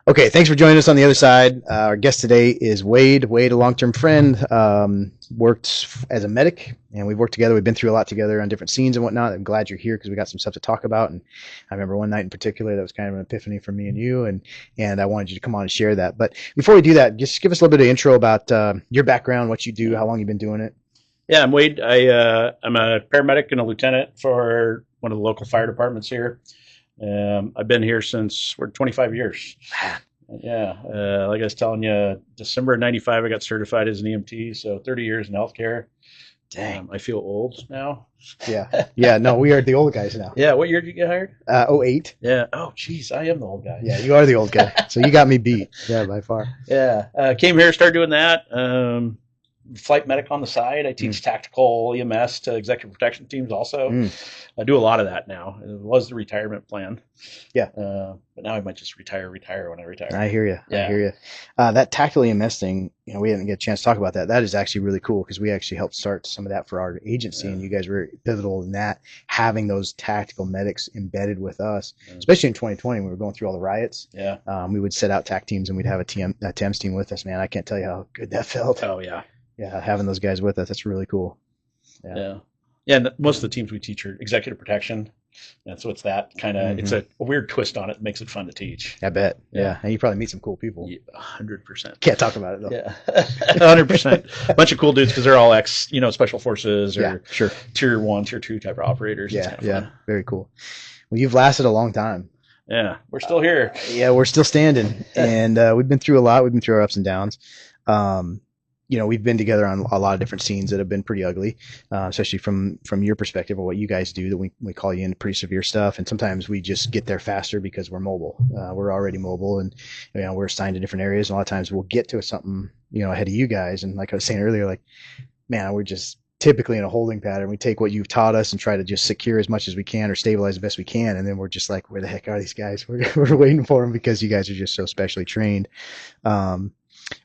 Okay, thanks for joining us on the other side. Our guest today is Wade. Wade, a long-term friend, worked as a medic, and we've worked together. We've been through a lot together on different scenes and whatnot. I'm glad you're here because we got some stuff to talk about. And I remember one night in particular that was kind of an epiphany for me and you, and I wanted you to come on and share that. But before we do that, just give us a little bit of intro about your background, what you do, how long you've been doing it. Yeah, I'm Wade. I'm a paramedic and a lieutenant for one of the local fire departments here. I've been here since we're 25 years. Yeah, like I was telling you, December of '95, I got certified as an EMT, so 30 years in healthcare. Dang. I feel old now. Yeah. Yeah. No, we are the old guys now. Yeah, what year did you get hired? '08. Yeah. Oh, geez, I am the old guy. Yeah, you are the old guy. So you got me beat. Yeah, by far. Yeah, came here, started doing that. Flight medic on the side. I teach tactical EMS to executive protection teams also. I do a lot of that now. It was the retirement plan. Yeah. But now I might just retire when I retire. I hear you. Yeah. I hear you. That tactical EMS thing, we didn't get a chance to talk about that. That is actually really cool because we actually helped start some of that for our agency, and you guys were pivotal in that, having those tactical medics embedded with us, especially in 2020 when we were going through all the riots. Yeah. We would set out TAC teams and we'd have a TEMS team with us, man. I can't tell you how good that felt. Oh, yeah. Yeah, having those guys with us, that's really cool. Yeah. Yeah, and most of the teams we teach are executive protection. And so it's that kind of, it's a weird twist on it that makes it fun to teach. I bet. Yeah. And you probably meet some cool people. 100%. Can't talk about it though. Yeah. 100%. A bunch of cool dudes because they're all special forces or sure. tier 1, tier 2 type of operators. Yeah. Yeah. Very cool. Well, you've lasted a long time. Yeah. We're still here. Yeah. We're still standing, and we've been through a lot. We've been through our ups and downs. We've been together on a lot of different scenes that have been pretty ugly, especially from your perspective of what you guys do, that we call you into pretty severe stuff. And sometimes we just get there faster because we're mobile. We're already mobile, and we're assigned to different areas. And a lot of times we'll get to something, ahead of you guys. And like I was saying earlier, like, man, we're just typically in a holding pattern. We take what you've taught us and try to just secure as much as we can or stabilize the best we can. And then we're just like, where the heck are these guys? We're waiting for them because you guys are just so specially trained.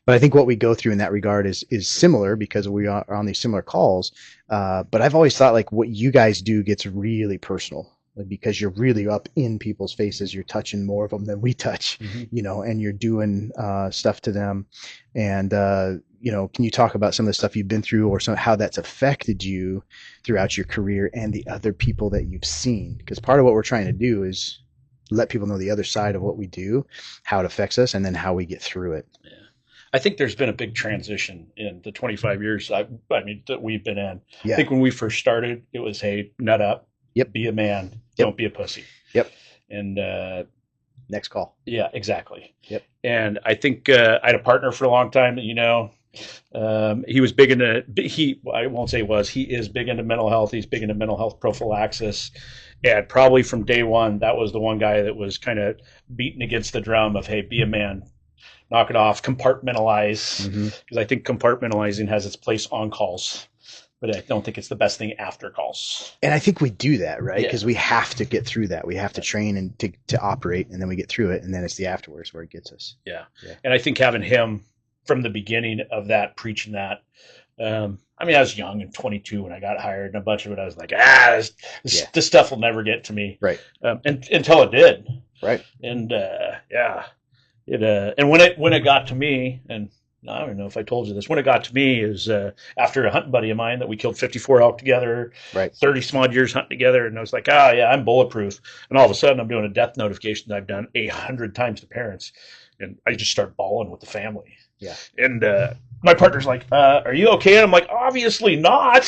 But I think what we go through in that regard is similar because we are on these similar calls. But I've always thought like what you guys do gets really personal, like, because you're really up in people's faces. You're touching more of them than we touch, and you're doing stuff to them. And, can you talk about some of the stuff you've been through or how that's affected you throughout your career and the other people that you've seen? Because part of what we're trying to do is let people know the other side of what we do, how it affects us, and then how we get through it. Yeah. I think there's been a big transition in the 25 years that we've been in. Yeah. I think when we first started, it was, hey, nut up, be a man, don't be a pussy. Yep. And next call. Yeah, exactly. Yep. And I think I had a partner for a long time that, he was big into, I won't say was, he is big into mental health. He's big into mental health prophylaxis. And probably from day one, that was the one guy that was kind of beating against the drum of, hey, be a man. Knock it off, compartmentalize, because I think compartmentalizing has its place on calls, but I don't think it's the best thing after calls. And I think we do that, right? Because we have to get through that. We have to train and to operate, and then we get through it, and then it's the afterwards where it gets us. Yeah. And I think having him from the beginning of that, preaching that, I was young and 22 when I got hired, and a bunch of it I was like, this stuff will never get to me. Right. Until it did. Right. And and when it got to me, and I don't know if I told you this, when it got to me is after a hunting buddy of mine that we killed 54 elk together, 30 some odd years hunting together, and I was like, I'm bulletproof. And all of a sudden I'm doing a death notification that I've done 100 times to parents, and I just start bawling with the family. Yeah. And my partner's like, are you okay? And I'm like, obviously not.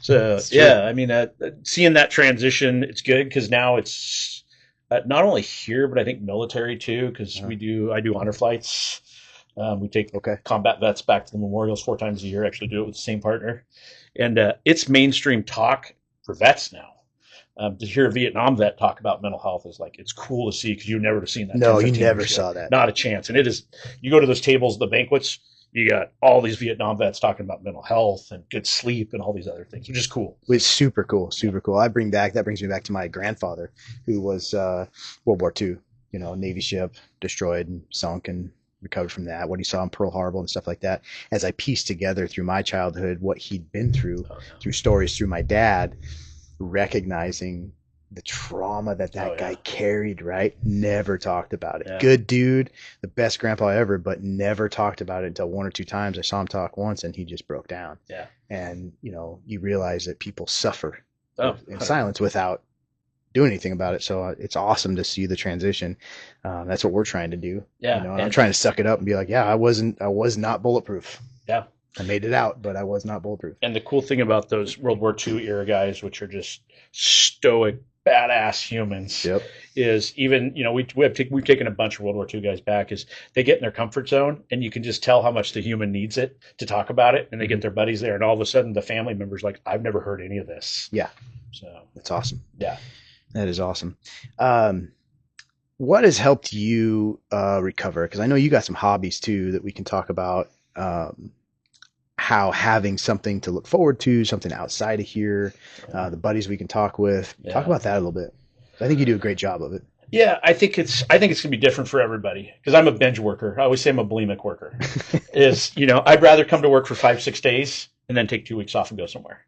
So seeing that transition, it's good because now it's not only here, but I think military too, because I do honor flights. We take combat vets back to the memorials 4 times a year. Actually, do it with the same partner, and it's mainstream talk for vets now. To hear a Vietnam vet talk about mental health is like, it's cool to see because you never have seen that. No, you never saw that. Not a chance. And it is. You go to those tables, the banquets. You got all these Vietnam vets talking about mental health and good sleep and all these other things, which is cool. It's super cool, super cool. That brings me back to my grandfather, who was World War II, Navy ship, destroyed and sunk and recovered from that, what he saw in Pearl Harbor and stuff like that. As I pieced together through my childhood what he'd been through, through stories, through my dad, recognizing the trauma that Oh that guy yeah, carried, right? Never talked about it. yeah, Good dude, the best grandpa ever, but never talked about it until one or two times. I saw him talk once and he just broke down. yeah. And, you realize that people suffer Oh, in 100. silence without doing anything about it. So it's awesome to see the transition. That's what we're trying to do. Yeah, And I'm and trying to suck it up and be like, yeah, I was not bulletproof. yeah. I made it out, but I was not bulletproof. And the cool thing about those World War II era guys, which are just stoic, badass humans, Yep. is even we've taken a bunch of World War II guys back. Is they get in their comfort zone, and you can just tell how much the human needs it to talk about it, and they Mm-hmm. get their buddies there, and all of a sudden the family members like, I've never heard any of this. Yeah. So That's awesome. yeah, That is awesome. Um, what has helped you recover? Because I know you got some hobbies too that we can talk about. How having something to look forward to, something outside of here, the buddies we can talk with. Talk yeah. about that a little bit. I think you do a great job of it. Yeah, I think it's gonna be different for everybody because I'm a binge worker. I always say I'm a bulimic worker. Is I'd rather come to work for 5 6 days and then take 2 weeks off and go somewhere.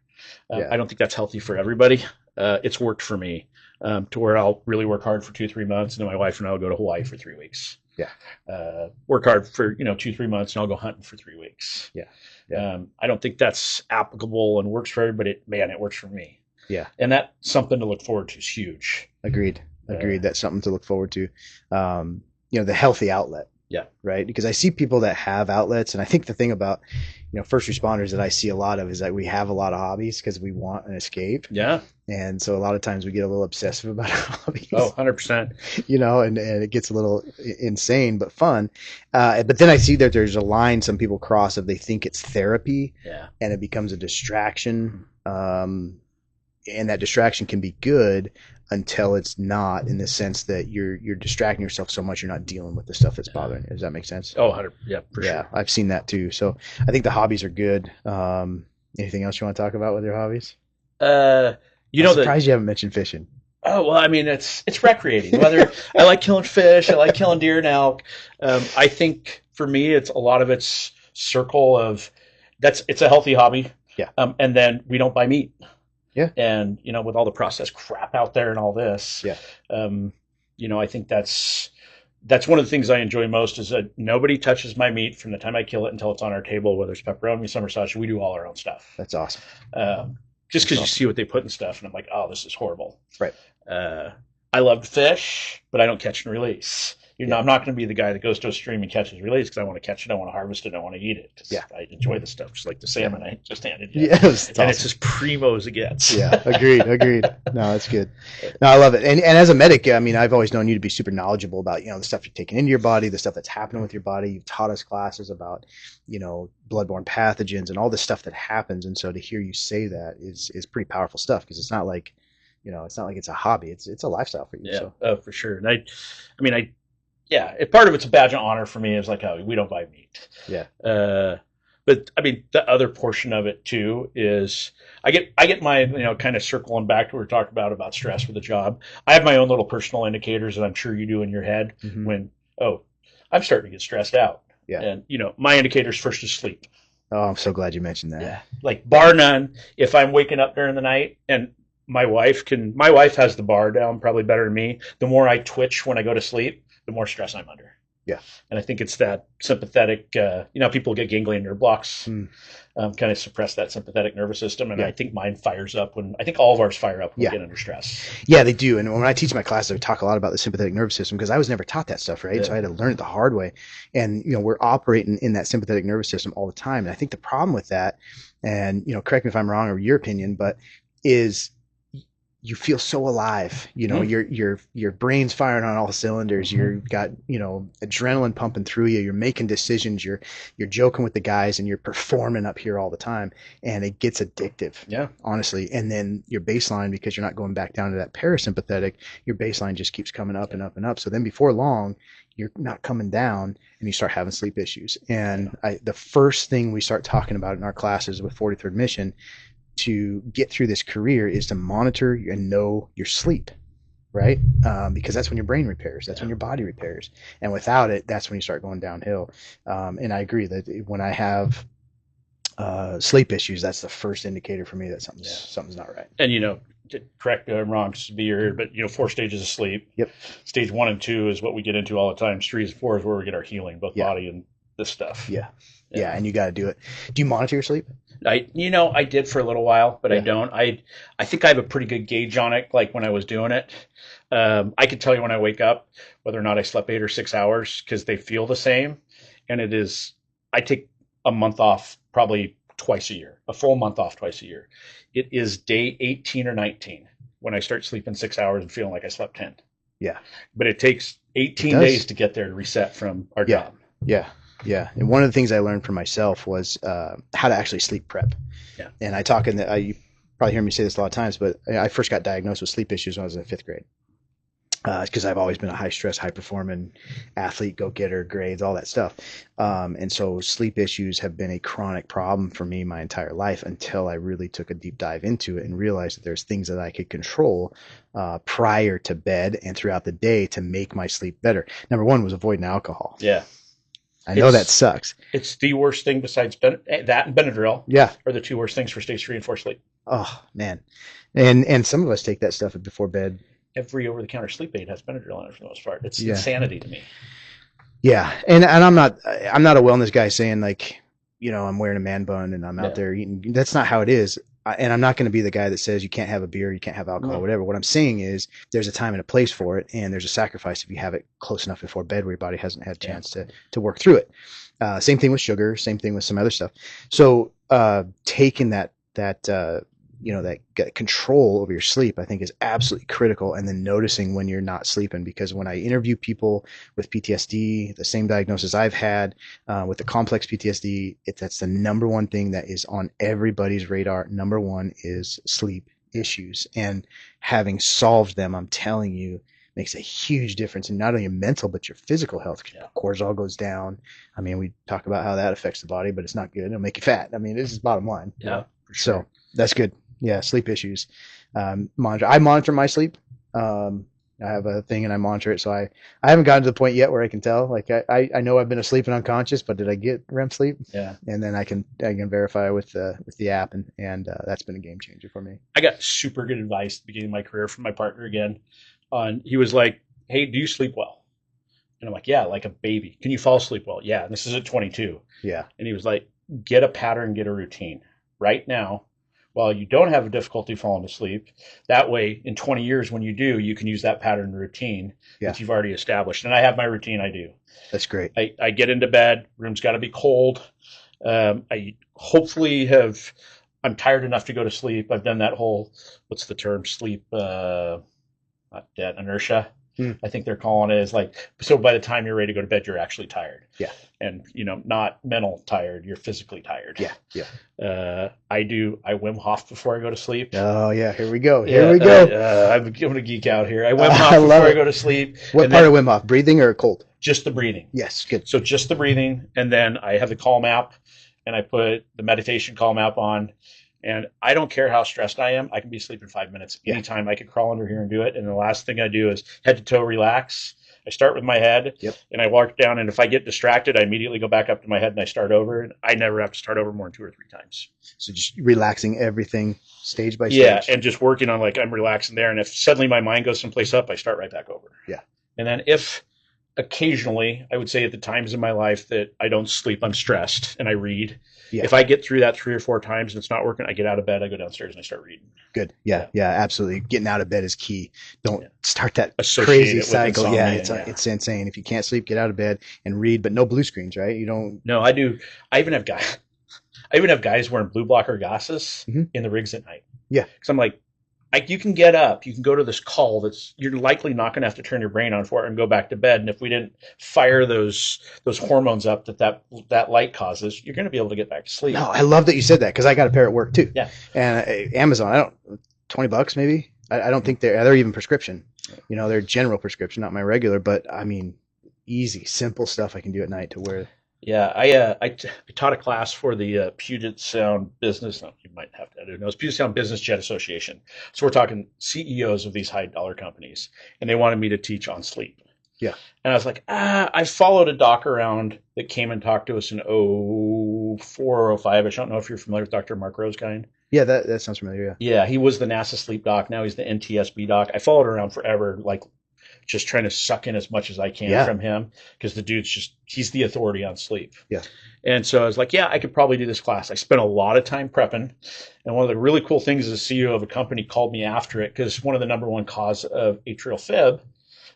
Yeah. I don't think that's healthy for everybody. It's worked for me to where I'll really work hard for 2 3 months and then my wife and I will go to Hawaii for 3 weeks. Yeah. Work hard for 2 3 months and I'll go hunting for 3 weeks. Yeah. Yeah. I don't think that's applicable and works for everybody, but it works for me. Yeah. And that's something to look forward to is huge. Agreed. Agreed. That's something to look forward to. The healthy outlet. Yeah. Right. Because I see people that have outlets, and I think the thing about first responders that I see a lot of is that we have a lot of hobbies because we want an escape, Yeah. and so a lot of times we get a little obsessive about hobbies. Oh, 100%. And it gets a little insane but fun. But then I see that there's a line some people cross if they think it's therapy, Yeah. and it becomes a distraction. And that distraction can be good until it's not, in the sense that you're distracting yourself so much you're not dealing with the stuff that's bothering you. Does that make sense? Oh, 100. Yeah, for Yeah, sure. I've seen that too. So I think the hobbies are good. Anything else you want to talk about with your hobbies? Uh, you I'm know that. surprised you haven't mentioned fishing. Oh well, I mean it's recreating. Whether I like killing fish, I like killing deer and elk. I think for me, it's a lot of it's circle of it's a healthy hobby. Yeah. And then we don't buy meat. Yeah. And with all the processed crap out there and all this, Yeah. I think that's one of the things I enjoy most is that nobody touches my meat from the time I kill it until it's on our table, whether it's pepperoni, summer sausage. We do all our own stuff. That's awesome. Just because you Awesome. see what they put in stuff, and I'm like, oh, this is horrible. Right. Uh, I love to fish, but I don't catch and release. Yeah. I'm not going to be the guy that goes to a stream and catches and release because I want to catch it, I want to harvest it, I want to eat it. Yeah. I enjoy the stuff, just like the salmon I just handed you. Yes, And it's as primo as it gets. Yeah, agreed. No, that's good. No, I love it. And as a medic, I mean, I've always known you to be super knowledgeable about, the stuff you're taking into your body, the stuff that's happening with your body. You've taught us classes about, bloodborne pathogens and all the stuff that happens. And so to hear you say that is pretty powerful stuff, because it's not like, it's a hobby. It's a lifestyle for you. Yeah, So oh, for sure. And part of it's a badge of honor for me. Is like, oh, we don't buy meat. yeah, But I mean, the other portion of it too is I get my kind of circling back to what we were talking about stress with the job. I have my own little personal indicators that I'm sure you do in your head Mhm. when I'm starting to get stressed out. Yeah. And my indicators first is sleep. Oh, I'm so glad you mentioned that. Yeah. Like bar none. If I'm waking up during the night and my wife has the bar down probably better than me. The more I twitch when I go to sleep, the more stress I'm under. Yeah. And I think it's that sympathetic, people get ganglion nerve blocks, Mm. kind of suppress that sympathetic nervous system. And Yeah. I think mine fires up I think all of ours fire up when Yeah. we get under stress. Yeah, they do. And when I teach my classes, I talk a lot about the sympathetic nervous system, because I was never taught that stuff, right? Yeah. So I had to learn it the hard way. And, we're operating in that sympathetic nervous system all the time. And I think the problem with that, and, correct me if I'm wrong or your opinion, but is you feel so alive, your brain's firing on all cylinders. Mm-hmm. You've got, adrenaline pumping through you. You're making decisions. You're joking with the guys, and you're performing up here all the time. And it gets addictive. Yeah. Honestly. And then your baseline, because you're not going back down to that parasympathetic, your baseline just keeps coming up and up and up. So then before long, you're not coming down and you start having sleep issues. And the first thing we start talking about in our classes with 43rd Mission to get through this career is to monitor and know your sleep, right? Because that's when your brain repairs. That's when your body repairs. And without it, that's when you start going downhill. And I agree that when I have sleep issues, that's the first indicator for me that something's not right. And correct me if I'm wrong, severe, but 4 stages of sleep. Yep. Stage 1 and 2 is what we get into all the time. Stage 4 is where we get our healing, both Yeah. body and this stuff. Yeah. Yeah. Yeah. And you got to do it. Do you monitor your sleep? I did for a little while, but I Yeah. don't. I think I have a pretty good gauge on it. Like when I was doing it, I can tell you when I wake up whether or not I slept 8 or 6 hours because they feel the same. And it is, I take a month off probably twice a year, a full month off twice a year. It is day 18 or 19 when I start sleeping 6 hours and feeling like I slept 10. Yeah. But it takes It 18 days does. to get there to reset from our Yeah. job. Yeah. Yeah. And one of the things I learned for myself was how to actually sleep prep. Yeah. And I talk in the, you probably hear me say this a lot of times, but I first got diagnosed with sleep issues when I was in fifth grade. Because I've always been a high stress, high performing athlete, go getter, grades, all that stuff. And so sleep issues have been a chronic problem for me my entire life until I really took a deep dive into it and realized that there's things that I could control prior to bed and throughout the day to make my sleep better. Number one was avoiding alcohol. Yeah. I know that sucks. It's the worst thing besides that and Benadryl Yeah. are the two worst things for stage 3 and 4 sleep. Oh man. And some of us take that stuff before bed. Every over-the-counter sleep aid has Benadryl in it for the most part. It's Yeah. insanity to me. Yeah. And I'm not a wellness guy saying like, I'm wearing a man bun and I'm out there eating. That's not how it is. And I'm not going to be the guy that says you can't have a beer, you can't have alcohol, whatever. What I'm saying is there's a time and a place for it, and there's a sacrifice if you have it close enough before bed where your body hasn't had a chance to work through it. Same thing with sugar, same thing with some other stuff. So taking that control over your sleep, I think is absolutely critical. And then noticing when you're not sleeping, because when I interview people with PTSD, the same diagnosis I've had with the complex PTSD, that's the number one thing that is on everybody's radar. Number one is sleep issues, and having solved them, I'm telling you, makes a huge difference in not only your mental but your physical health. Cortisol goes down. I mean, we talk about how that affects the body, but it's not good. It'll make you fat. I mean, this is bottom line. Yeah, for sure. So that's good. Yeah, sleep issues. I monitor my sleep. I have a thing and I monitor it. So I haven't gotten to the point yet where I can tell. Like I know I've been asleep and unconscious, but did I get REM sleep? Yeah. And then I can verify with the app, and that's been a game changer for me. I got super good advice at the beginning of my career from my partner again. He was like, "Hey, do you sleep well?" And I'm like, "Yeah, like a baby. Can you fall asleep well?" Yeah. And this is at 22. Yeah. And he was like, "Get a pattern, get a routine right now. While you don't have a difficulty falling asleep, that way in 20 years when you do, you can use that pattern and routine that you've already established." And I have my routine. I do. That's great. I get into bed. Room's got to be cold. I hopefully have. I'm tired enough to go to sleep. I've done that whole, what's the term, sleep, not debt, inertia. I think they're calling it, is like, so by the time you're ready to go to bed, you're actually tired. Yeah. And, not mental tired, you're physically tired. Yeah. Yeah. I Wim Hof before I go to sleep. Oh yeah. Here we go. Here we go. I'm going to geek out here. I Wim Hof before I go to sleep. What part of Wim Hof? Breathing or cold? Just the breathing. Yes. Good. So just the breathing. And then I have the Calm app, and I put the meditation Calm app on. And I don't care how stressed I am. I can be asleep in 5 minutes. Anytime I could crawl under here and do it. And the last thing I do is head to toe relax. I start with my head and I walk down. And if I get distracted, I immediately go back up to my head and I start over. And I never have to start over more than 2 or 3 times. So just relaxing everything stage by stage. Yeah. And just working on, like, I'm relaxing there. And if suddenly my mind goes someplace up, I start right back over. Yeah. And then if occasionally, I would say at the times in my life that I don't sleep, I'm stressed and I read. Yeah. If I get through that 3 or 4 times and it's not working, I get out of bed, I go downstairs and I start reading. Good. Yeah. Absolutely. Getting out of bed is key. Don't start that crazy cycle. Insomnia, it's insane. If you can't sleep, get out of bed and read, but no blue screens, right? You don't. No, I do. I even have guys wearing blue blocker glasses in the rigs at night. Yeah. Because I'm like, you can get up, you can go to this call you're likely not going to have to turn your brain on for it and go back to bed. And if we didn't fire those hormones up that light causes, you're going to be able to get back to sleep. No, I love that you said that, because I got a pair at work too. Yeah. And Amazon, $20 maybe. I don't think they're even prescription. They're general prescription, not my regular. But I mean, easy, simple stuff I can do at night to wear. Yeah, I taught a class for the Puget Sound Business. No, you might have to. I don't know. It's Puget Sound Business Jet Association. So we're talking CEOs of these high dollar companies, and they wanted me to teach on sleep. Yeah. And I was like, I followed a doc around that came and talked to us in 04 or 05. I don't know if you're familiar with Dr. Mark Rosekind. Yeah, that sounds familiar. Yeah. Yeah, he was the NASA sleep doc. Now he's the NTSB doc. I followed around forever, like just trying to suck in as much as I can Yeah. from him because the dude's he's the authority on sleep. Yeah. And so I was like, yeah, I could probably do this class. I spent a lot of time prepping. And one of the really cool things is the CEO of a company called me after it because one of the number one cause of atrial fib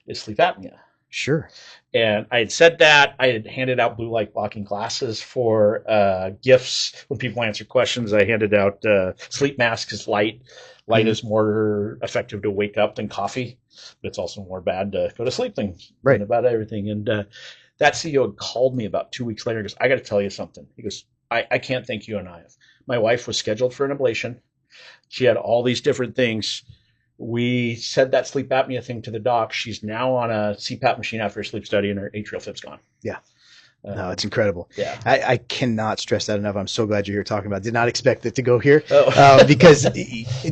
is sleep apnea. Sure. And I had said that. I had handed out blue light blocking glasses for gifts when people answer questions. I handed out sleep masks because light Mhm. is more effective to wake up than coffee, but it's also more bad to go to sleep than Right. about everything. And that CEO had called me about 2 weeks later. He goes, I got to tell you something. He goes, I can't thank you enough. My wife was scheduled for an ablation. She had all these different things. We said that sleep apnea thing to the doc. She's now on a CPAP machine after a sleep study, and her atrial fib's gone. Yeah. No, Um, it's incredible. yeah. I cannot stress that enough. I'm so glad you're here talking about it. Did not expect it to go here Oh. because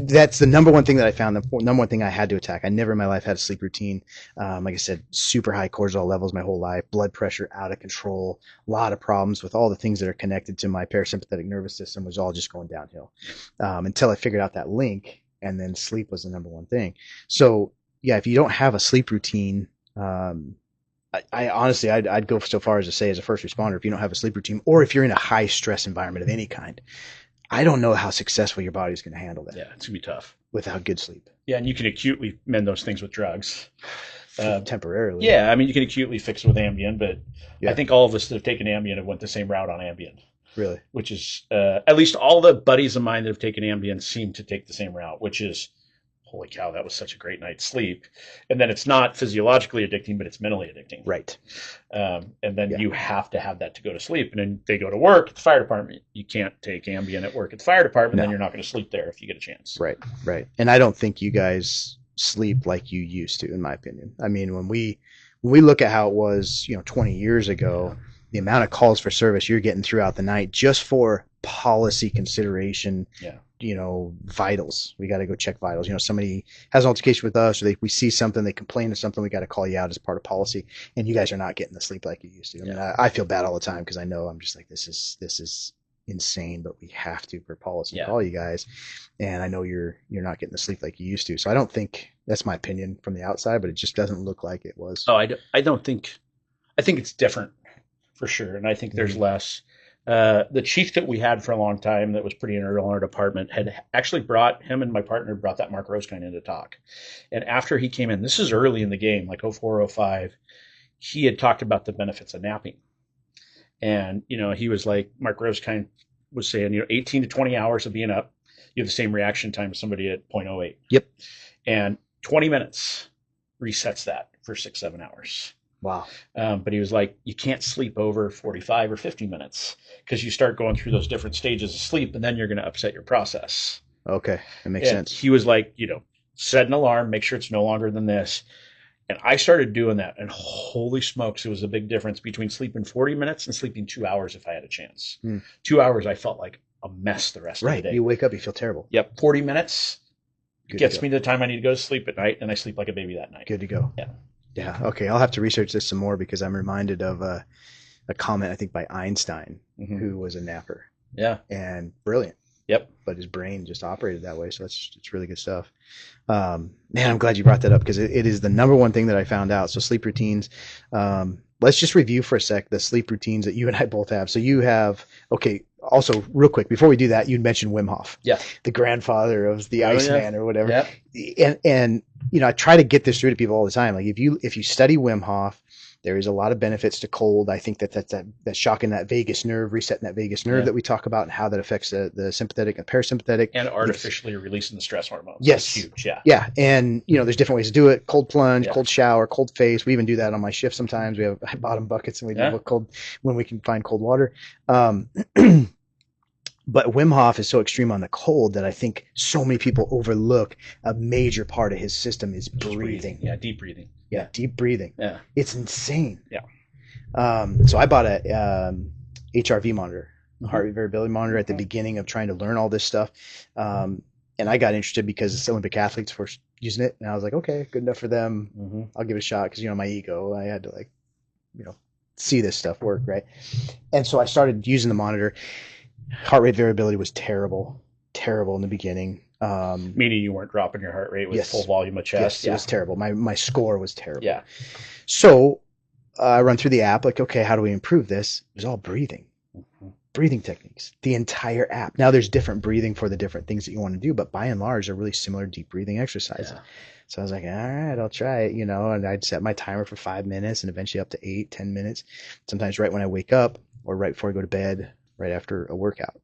that's the number one thing that I found, the number one thing I had to attack. I never in my life had a sleep routine. Like I said, super high cortisol levels my whole life, blood pressure out of control, a lot of problems with all the things that are connected to my parasympathetic nervous system was all just going downhill until I figured out that link. And then sleep was the number one thing. So, yeah, if you don't have a sleep routine, I honestly, I'd go so far as to say, as a first responder, if you don't have a sleep routine, or if you're in a high stress environment of any kind, I don't know how successful your body's going to handle that Yeah, it's gonna be tough. without good sleep. Yeah, and you can acutely mend those things with drugs. Temporarily. Yeah, I mean, you can acutely fix it with Ambien, but I Yeah. think all of us that have taken Ambien have went the same route on Ambien, Really. which is at least all the buddies of mine that have taken Ambien seem to take the same route, which is holy cow, that was such a great night's sleep. And then it's not physiologically addicting, but it's mentally addicting. Right. And then Yeah. you have to have that to go to sleep. And then they go to work at the fire department. You can't take Ambien at work at the fire department. No. Then you're not going to sleep there if you get a chance. Right. Right. And I don't think you guys sleep like you used to, in my opinion. I mean, when we look at how it was, 20 years ago, the amount of calls for service you're getting throughout the night just for policy consideration. Yeah. Vitals. We got to go check vitals. Somebody has an altercation with us, or we see something, they complain of something, we got to call you out as part of policy. And you guys are not getting the sleep like you used to. I mean, I feel bad all the time because I know I'm just like, this is insane, but we have to per policy call you guys. And I know you're not getting the sleep like you used to. So I don't think that's my opinion from the outside, but it just doesn't look like it was. Oh, I don't think. I think it's different for sure, and I think there's less. The chief that we had for a long time that was pretty integral in our department had actually him and my partner brought that Mark Rosekind in to talk. And after he came in, this is early in the game, like 04, 05, he had talked about the benefits of napping. And, he was like, Mark Rosekind was saying, 18 to 20 hours of being up, you have the same reaction time as somebody at 0.08. Yep. And 20 minutes resets that for 6, 7 hours. Wow. But he was like, you can't sleep over 45 or 50 minutes because you start going through those different stages of sleep and then you're going to upset your process. Okay. That makes sense. He was like, set an alarm, make sure it's no longer than this. And I started doing that. And holy smokes, it was a big difference between sleeping 40 minutes and sleeping 2 hours if I had a chance. 2 hours, I felt like a mess the rest of the day. Right. You wake up, you feel terrible. Yep. 40 minutes Good gets me to the time I need to go to sleep at night, and I sleep like a baby that night. Good to go. Yeah. Yeah. Okay. I'll have to research this some more because I'm reminded of a comment, I think, by Einstein, who was a napper. Yeah. And brilliant. Yep. But his brain just operated that way. So it's really good stuff. Man, I'm glad you brought that up because it is the number one thing that I found out. So sleep routines. Let's just review for a sec the sleep routines that you and I both have. So you have, okay, also real quick, before we do that, you mentioned Wim Hof. Yeah. The grandfather of the Iceman or whatever. Yeah. And I try to get this through to people all the time. Like if you study Wim Hof, there is a lot of benefits to cold. I think that's shocking that vagus nerve, resetting that vagus nerve that we talk about and how that affects the sympathetic and parasympathetic. And artificially releasing the stress hormones. Yes. That's huge. Yeah. Yeah. And, there's different ways to do it. Cold plunge, cold shower, cold face. We even do that on my shift sometimes. We have bottom buckets and we do cold when we can find cold water. But Wim Hof is so extreme on the cold that I think so many people overlook a major part of his system is breathing. Yeah, deep breathing. Yeah, deep breathing. Yeah. It's insane. Yeah. So I bought a HRV monitor, heart rate variability monitor, at the beginning of trying to learn all this stuff. And I got interested because Olympic athletes, for using it, and I was like, okay, good enough for them. Mm-hmm. I'll give it a shot because my ego, I had to like you know see this stuff work, right? And so I started using the monitor. Heart rate variability was terrible in the beginning. Meaning you weren't dropping your heart rate with full Yes, volume of chest. yes, it Yeah. was terrible. My score was terrible. Yeah. So I run through the app, like, okay, how do we improve this? It was all breathing techniques, the entire app. Now there's different breathing for the different things that you want to do, but by and large, they're really similar deep breathing exercises. Yeah. So I was like, all right, I'll try it, and I'd set my timer for 5 minutes and eventually up to 8, 10 minutes, sometimes right when I wake up or right before I go to bed, right after a workout.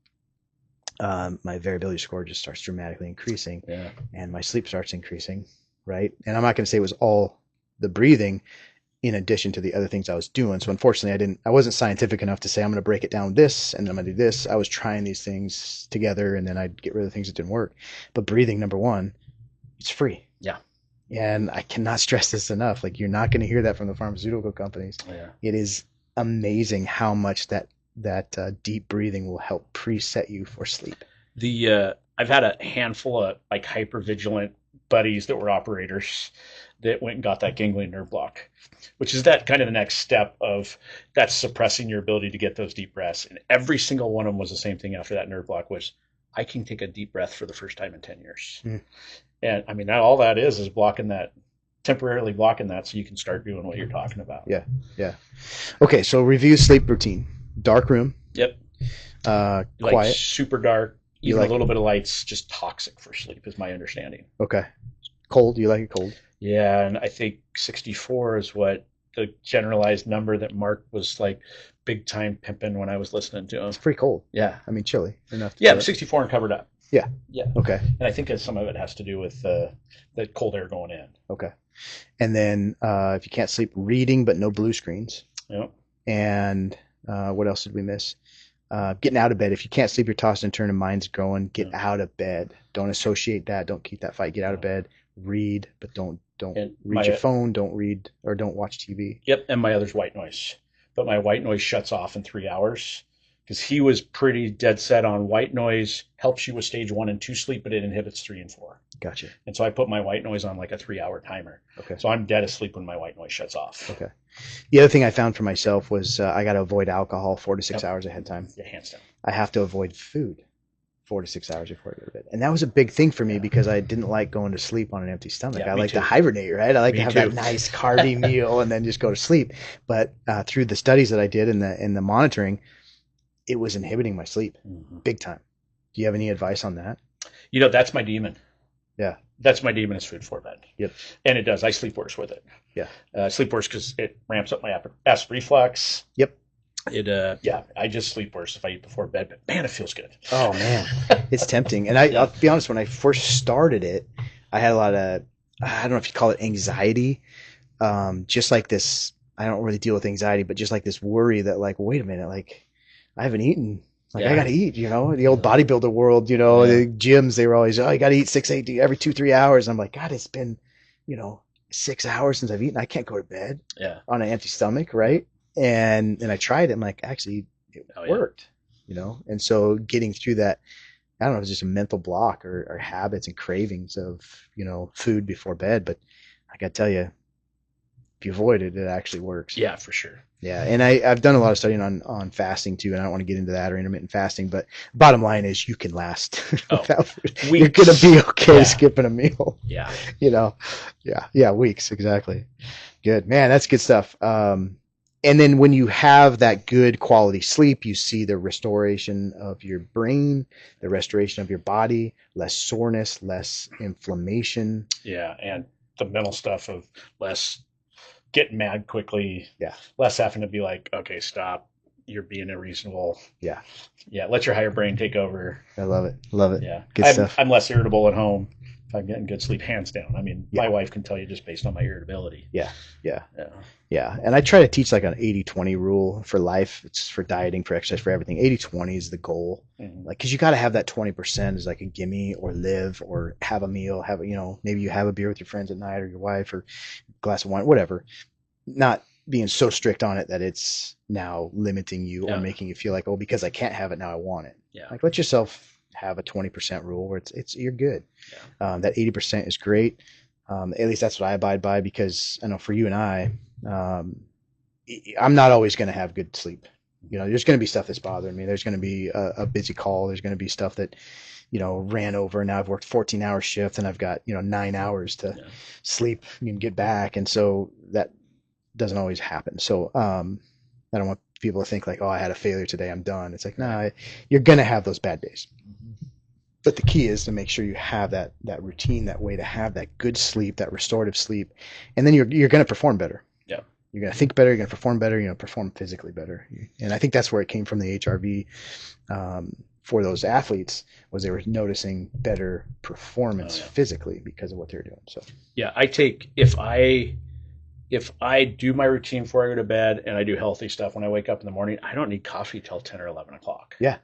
My variability score just starts dramatically increasing, Yeah. and my sleep starts increasing, right? And I'm not going to say it was all the breathing in addition to the other things I was doing. So unfortunately, I wasn't scientific enough to say I'm going to break it down this and then I'm going to do this. I was trying these things together and then I'd get rid of the things that didn't work. But breathing, number one, it's free. Yeah. And I cannot stress this enough. Like, you're not going to hear that from the pharmaceutical companies. Yeah. It is amazing how much that deep breathing will help preset you for sleep. I've had a handful of like hypervigilant buddies that were operators that went and got that ganglion nerve block, which is that kind of the next step of that's suppressing your ability to get those deep breaths. And every single one of them was the same thing after that nerve block was, I can take a deep breath for the first time in 10 years. Mm. And I mean, all that is blocking that, temporarily blocking that so you can start doing what you're talking about. Yeah. Yeah. Okay. So review sleep routine. Dark room. Yep. Quiet. Like super dark. Even like a little bit of light's just toxic for sleep, is my understanding. Okay. Cold. You like it cold? Yeah, and I think 64 is what the generalized number that Mark was like big time pimping when I was listening to him. It's pretty cold. Yeah. I mean, chilly enough. Yeah, 64 and covered up. Yeah. Yeah. Okay. And I think that some of it has to do with the cold air going in. Okay. And then if you can't sleep, reading, but no blue screens. Yep. And what else did we miss? Getting out of bed. If you can't sleep, you're tossing and turning, mind's going. Get out of bed. Don't associate that. Don't keep that fight. Get out of bed. Read, but don't read your phone. Don't read or don't watch TV. Yep. And my other's white noise, but my white noise shuts off in 3 hours because he was pretty dead set on white noise helps you with stage 1 and 2 sleep, but it inhibits 3 and 4. Gotcha. And so I put my white noise on like a 3-hour timer. Okay. So I'm dead asleep when my white noise shuts off. Okay. The other thing I found for myself was I got to avoid alcohol 4 to 6 hours ahead of time. Yeah, hands down. I have to avoid food 4 to 6 hours before I go to bed. And that was a big thing for me because I didn't like going to sleep on an empty stomach. I like to hibernate, right? I like to have that nice carby meal and then just go to sleep. But through the studies that I did in the monitoring, it was inhibiting my sleep big time. Do you have any advice on that? That's my demon. Yeah. That's my demon is food for bed. Yep. And it does. I sleep worse with it. Yeah. Sleep worse because it ramps up my acid reflux. Yep. I just sleep worse if I eat before bed, but man, it feels good. Oh man, it's tempting. And I'll be honest, when I first started it, I had a lot of, I don't know if you call it anxiety. Just like this, I don't really deal with anxiety, but just like this worry that like, wait a minute, like I haven't eaten. Like I got to eat, the old bodybuilder world, the gyms, they were always, you got to eat 6-8 every 2-3 hours. And I'm like, God, it's been, 6 hours since I've eaten. I can't go to bed on an empty stomach. Right. And I tried it. I'm like, actually, it worked, And so getting through that, I don't know if it's just a mental block or habits and cravings of, food before bed. But I got to tell you, if you avoid it, it actually works. Yeah, for sure. Yeah. And I've done a lot of studying on fasting too. And I don't want to get into that or intermittent fasting. But bottom line is you can last without food. You're going to be okay skipping a meal. Yeah. Yeah. Weeks. Exactly. Good. Man, that's good stuff. And then when you have that good quality sleep, you see the restoration of your brain, the restoration of your body, less soreness, less inflammation. Yeah, and the mental stuff of less getting mad quickly. Yeah. Less having to be like, okay, stop. You're being unreasonable. Yeah. Yeah, let your higher brain take over. I love it. Love it. Yeah. Good stuff. I'm less irritable at home if I'm getting good sleep, hands down. I mean, my wife can tell you just based on my irritability. Yeah. And I try to teach like an 80-20 rule for life. It's for dieting, for exercise, for everything. 80-20 is the goal. Mm-hmm. Like, cause you got to have that 20% as like a gimme or live or have a meal, maybe you have a beer with your friends at night or your wife or a glass of wine, whatever. Not being so strict on it that it's now limiting you or making you feel like, oh, because I can't have it now, I want it. Yeah. Like, let yourself have a 20% rule where it's you're good. Yeah. That 80% is great. At least that's what I abide by, because I know for you and um, I'm not always going to have good sleep. There's going to be stuff that's bothering me. There's going to be a busy call. There's going to be stuff that, ran over. Now I've worked 14-hour shift and I've got, 9 hours to Yeah. sleep and get back. And so that doesn't always happen. So, I don't want people to think like, oh, I had a failure today, I'm done. It's like, no, Right. you're going to have those bad days. Mm-hmm. But the key is to make sure you have that routine, that way to have that good sleep, that restorative sleep, and then you're going to perform better. Yeah. You're going to think better. You're going to perform better. You're going to perform physically better. And I think that's where it came from, the HRV, for those athletes, was they were noticing better Oh performance yeah. physically because of what they're doing. So Yeah. I take if I do my routine before I go to bed and I do healthy stuff when I wake up in the morning, I don't need coffee till 10 or 11 o'clock. yeah,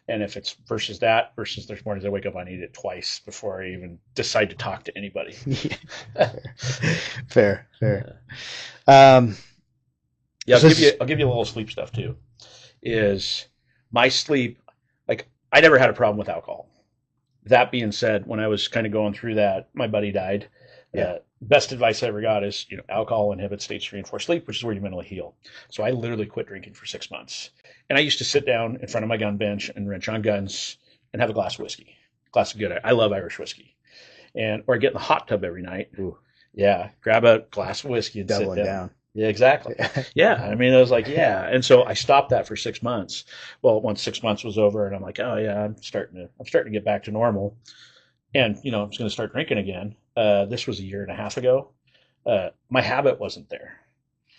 And if it's versus there's mornings I wake up, I need it twice before I even decide to talk to anybody. fair, fair. Yeah. Um, Yeah, so I'll give you a little sleep stuff too. Is my sleep, like, I never had a problem with alcohol. That being said, when I was kind of going through that, my buddy died. yeah, Best advice I ever got is, alcohol inhibits stage 3 and 4 sleep, which is where you mentally heal. So I literally quit drinking for 6 months, and I used to sit down in front of my gun bench and wrench on guns and have a glass of whiskey, glass of good. I love Irish whiskey, or I get in the hot tub every night. ooh, Yeah, grab a glass of whiskey and sit doubling down. down. Yeah, exactly. Yeah, I mean, I was like, yeah, and so I stopped that for 6 months. Well, once 6 months was over, and I'm like, oh yeah, I'm starting to get back to normal, and I'm just going to start drinking again. This was a year and a half ago. My habit wasn't there,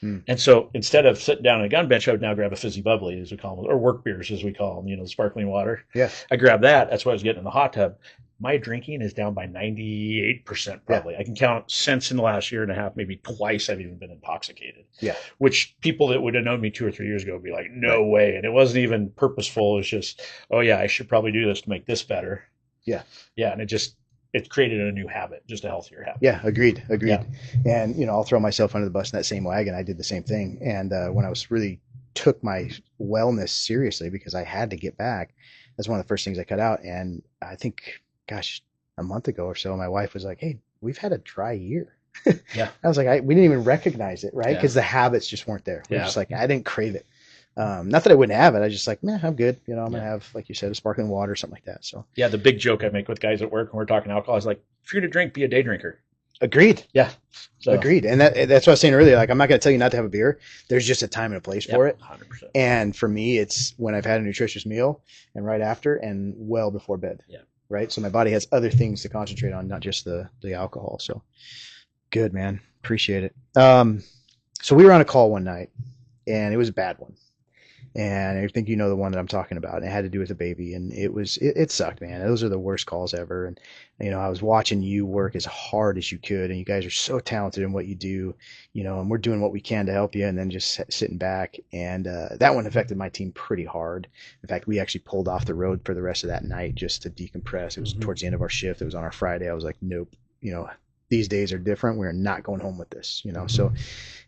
Hmm. and so instead of sitting down on a gun bench, I would now grab a fizzy bubbly, as we call them, or work beers, as we call them, the sparkling water. Yeah, I grabbed that. That's why I was getting in the hot tub. My drinking is down by 98% yeah, probably. I can count since in the last year and a half, maybe twice I've even been intoxicated, yeah, which people that would have known me 2 or 3 years ago would be like, right, no way. And it wasn't even purposeful. It's just, oh yeah, I should probably do this to make this better. yeah. Yeah. And it created a new habit, just a healthier habit. Yeah, agreed, Yeah. agreed. And I'll throw myself under the bus in that same wagon. I did the same thing, and when I was really took my wellness seriously, because I had to get back, that's one of the first things I cut out. And I think, gosh, a month ago or so, my wife was like, "Hey, we've had a dry year." Yeah. I was like, we didn't even recognize it, right? Yeah. Because the habits just weren't there. We're Yeah. just like, I didn't crave it. Not that I wouldn't have it. I just like, man, I'm good. I'm Yeah. gonna have, like you said, a sparkling water or something like that. So Yeah. The big joke I make with guys at work when we're talking alcohol is like, if you're going to drink, be a day drinker. agreed. Yeah. So, Agreed. And that's what I was saying earlier. Like, I'm not going to tell you not to have a beer. There's just a time and a place for it. 100%. And for me, it's when I've had a nutritious meal and right after and well before bed. Yeah. Right. So my body has other things to concentrate on, not just the alcohol. So good, man. Appreciate it. So we were on a call one night, and it was a bad one. And I think the one that I'm talking about. And it had to do with a baby, and it sucked, man. Those are the worst calls ever. And I was watching you work as hard as you could, and you guys are so talented in what you do, and we're doing what we can to help you, and then just sitting back. And that one affected my team pretty hard. In fact, we actually pulled off the road for the rest of that night just to decompress. It was towards the end of our shift. It was on our Friday. I was like, nope, these days are different. We're not going home with this, So,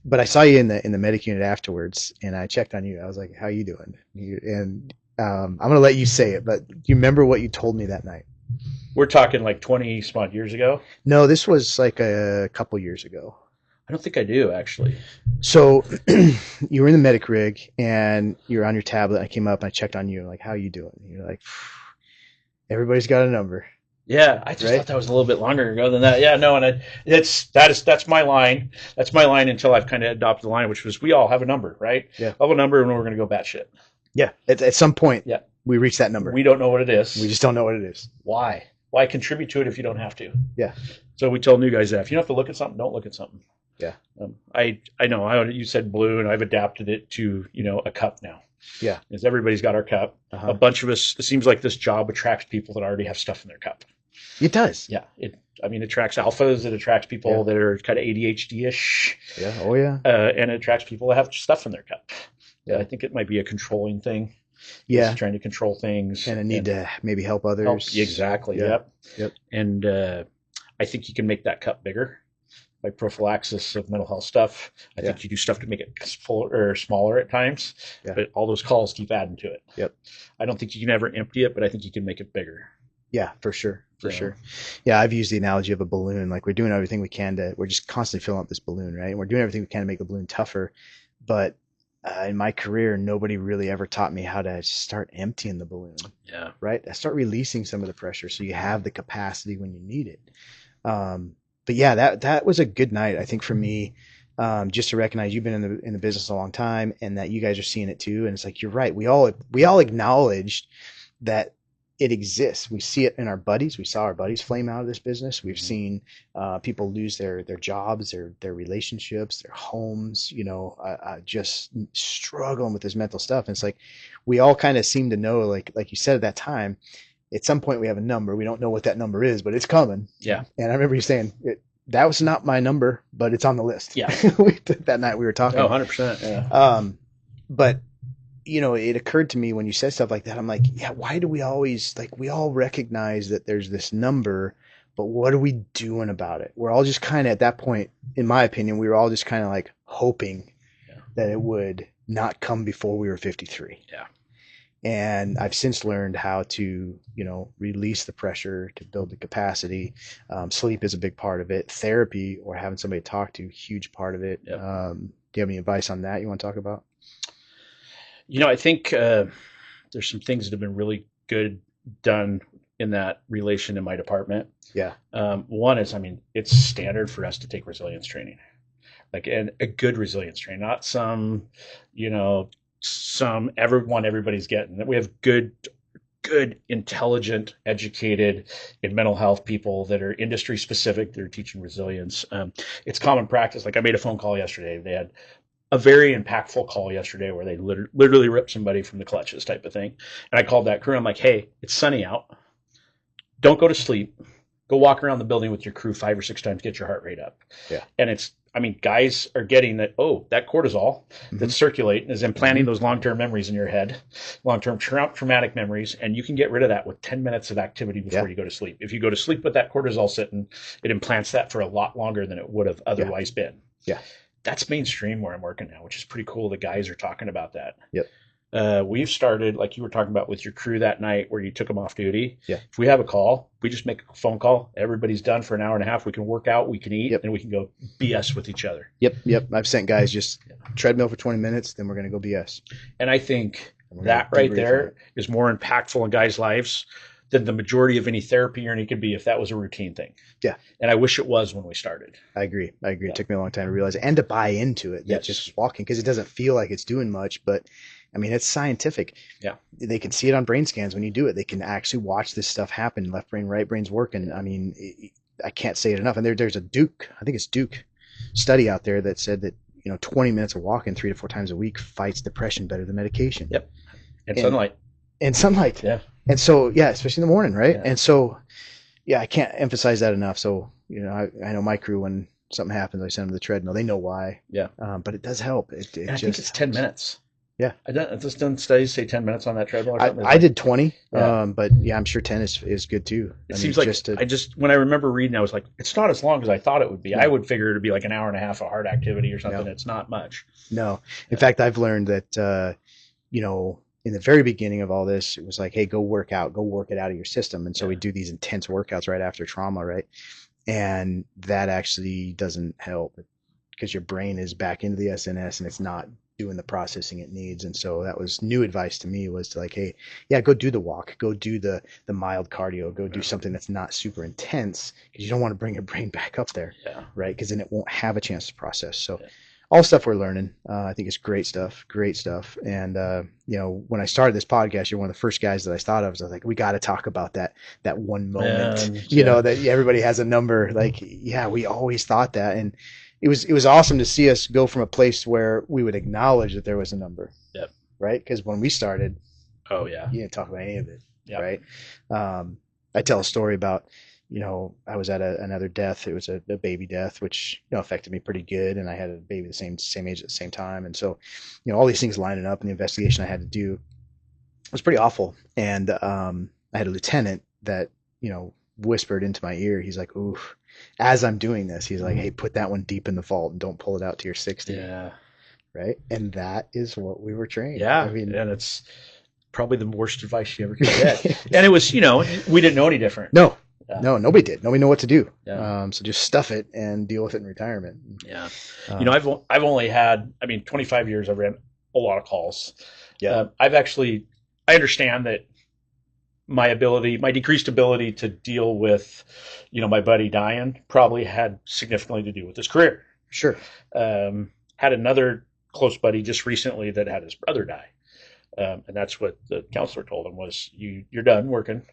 but I saw you in the medic unit afterwards, and I checked on you. I was like, "How you doing?" And I'm gonna let you say it, but do you remember what you told me that night? We're talking like 20 some odd years ago. No, this was like a couple years ago. I don't think I do, actually. So you were in the medic rig, and you're on your tablet. I came up and I checked on you, like, "How you doing?" And you're like, "Everybody's got a number." Yeah, I just Right? thought that was a little bit longer ago than that. Yeah, no, and that's my line. That's my line until I've kind of adopted the line, which was we all have a number, right? Yeah. I have a number, and we're going to go batshit. Yeah. At some point, Yeah. we reach that number. We don't know what it is. We just don't know what it is. Why? Why contribute to it if you don't have to? Yeah. So we tell new guys that if you don't have to look at something, don't look at something. Yeah. I know you said blue, and I've adapted it to a cup now. Yeah. Because everybody's got our cup. Uh-huh. A bunch of us. It seems like this job attracts people that already have stuff in their cup. It does. Yeah, it attracts alphas. It attracts people that are kind of ADHD-ish. Yeah. Oh yeah. And it attracts people that have stuff in their cup. Yeah. I think it might be a controlling thing. Yeah. Just trying to control things And a need to maybe help others. help. Exactly. Yeah. Yep. And I think you can make that cup bigger by prophylaxis of mental health stuff. I think you do stuff to make it full or smaller at times. Yeah. But all those calls keep adding to it. Yep. I don't think you can ever empty it, but I think you can make it bigger. Yeah, for sure, for So sure. Yeah, I've used the analogy of a balloon. Like we're doing everything we can to, we're just constantly filling up this balloon, right? And we're doing everything we can to make the balloon tougher. But in my career, nobody really ever taught me how to start emptying the balloon, yeah, right? I start releasing some of the pressure so you have the capacity when you need it. But yeah, that was a good night, I think, for me. Just to recognize you've been in the business a long time, and that you guys are seeing it too. And it's like you're right. We all acknowledged that it exists. We see it in our buddies. We saw our buddies flame out of this business. We've mm-hmm. seen people lose their jobs, their relationships, their homes. Just struggling with this mental stuff. And it's like we all kind of seem to know, like you said at that time, at some point we have a number. We don't know what that number is, but it's coming. Yeah, And I remember you saying that was not my number, but it's on the list. yeah. That night we were Oh, talking. 100%. Yeah, But it occurred to me when you said stuff like that, I'm like, yeah, why do we always, like, we all recognize that there's this number, but what are we doing about it? We're all just kind of at that point, in my opinion, we were all just kind of like hoping yeah, that it would not come before we were 53. yeah. And I've since learned how to, release the pressure to build the capacity. Sleep is a big part of it. Therapy or having somebody to talk to, huge part of it. Yep. Do you have any advice on that you want to talk about? I think there's some things that have been really good done in that relation in my department. Yeah. One is, I mean, it's standard for us to take resilience training, like and a good resilience training, not some, you know, some everybody's getting. We have good, intelligent, educated in mental health people that are industry specific. They're teaching resilience. It's common practice. Like I made a phone call yesterday. They had a very impactful call yesterday where they literally ripped somebody from the clutches type of thing. And I called that crew. I'm like, hey, it's sunny out. Don't go to sleep. Go walk around the building with your crew 5 or 6 times, get your heart rate up. Yeah. And I mean, guys are getting that, that cortisol Mm-hmm. that's circulating is implanting Mm-hmm. those long-term memories in your head, long-term traumatic memories. And you can get rid of that with 10 minutes of activity Yeah. before you go to sleep. If you go to sleep with that cortisol sitting, it implants that for a lot longer than it would have Yeah. otherwise been. Yeah. That's mainstream where I'm working now, which is pretty cool. The guys are talking about that. Yep. We've started, like you were talking about with your crew that night where you took them off duty. Yeah. If we have a call, we just make a phone call. Everybody's done for an hour and a half. We can work out, we can eat, Yep. and we can go BS with each other. Yep. I've sent guys just treadmill for 20 minutes, then we're going to go BS. And I think And we're that gonna right debrief there it. is more impactful in guys' lives than the majority of any therapy or any could be if that was a routine thing. Yeah. And I wish it was when we started. I agree. Yeah. It took me a long time to realize it and to buy into it. That Yes. just walking, because it doesn't feel like it's doing much, but I mean, it's scientific. Yeah. They can see it on brain scans when you do it. They can actually watch this stuff happen. Left brain, right brain's working. I mean, I can't say it enough. And there's a I think it's Duke study out there that said that, 20 minutes of walking 3 to 4 times a week fights depression better than medication. Yep. And sunlight. And sunlight. Yeah. And so, yeah, especially in the morning, right? Yeah. And so, yeah, I can't emphasize that enough. So, I know my crew, when something happens, I send them to the treadmill. They know why. Yeah. But it does help. It And I just think it's 10 helps. minutes. Yeah. I've just done studies say 10 minutes on that treadmill or something. I did 20, Yeah. but yeah, I'm sure 10 is good too. It seems like when I remember reading, I was like, it's not as long as I thought it would be. No. I would figure it would be like an hour and a half of hard activity or something. No. It's not much. No. In fact, I've learned that, in the very beginning of all this, it was like, hey, go work out, go work it out of your system. And so we do these intense workouts right after trauma, right? And that actually doesn't help because your brain is back into the SNS and it's not doing the processing it needs. And so that was new advice to me, was to like, hey, yeah, go do the walk, go do the mild cardio, go do something that's not super intense, because you don't want to bring your brain back up there, Yeah. right? Because then it won't have a chance to process. So Yeah. all stuff we're learning. I think it's great stuff. And, when I started this podcast, you're one of the first guys that I thought of. I was like, we got to talk about that one moment, that everybody has a number. Like, yeah, we always thought that. And it was awesome to see us go from a place where we would acknowledge that there was a number. Yep. Right. Because when we started, Oh yeah. you didn't talk about any of it. Yep. Right. I tell a story about, I was at another death. It was a baby death, which, affected me pretty good. And I had a baby the same age at the same time. And so, all these things lining up, and the investigation I had to do was pretty awful. And I had a lieutenant that, whispered into my ear. He's like, ooh, as I'm doing this, he's like, hey, put that one deep in the vault and don't pull it out to your 60. Yeah. Right. And that is what we were trained. Yeah. I mean, and it's probably the worst advice you ever could get. And it was, we didn't know any different. No, Yeah. no, nobody did. Nobody knew what to do. Yeah. So just stuff it and deal with it in retirement. Yeah. Um, I've only had, 25 years. I ran a lot of calls. Yeah. I understand that my decreased ability to deal with, my buddy dying probably had significantly to do with his career. Sure. Had another close buddy just recently that had his brother die. And that's what the counselor told him was, you're done working.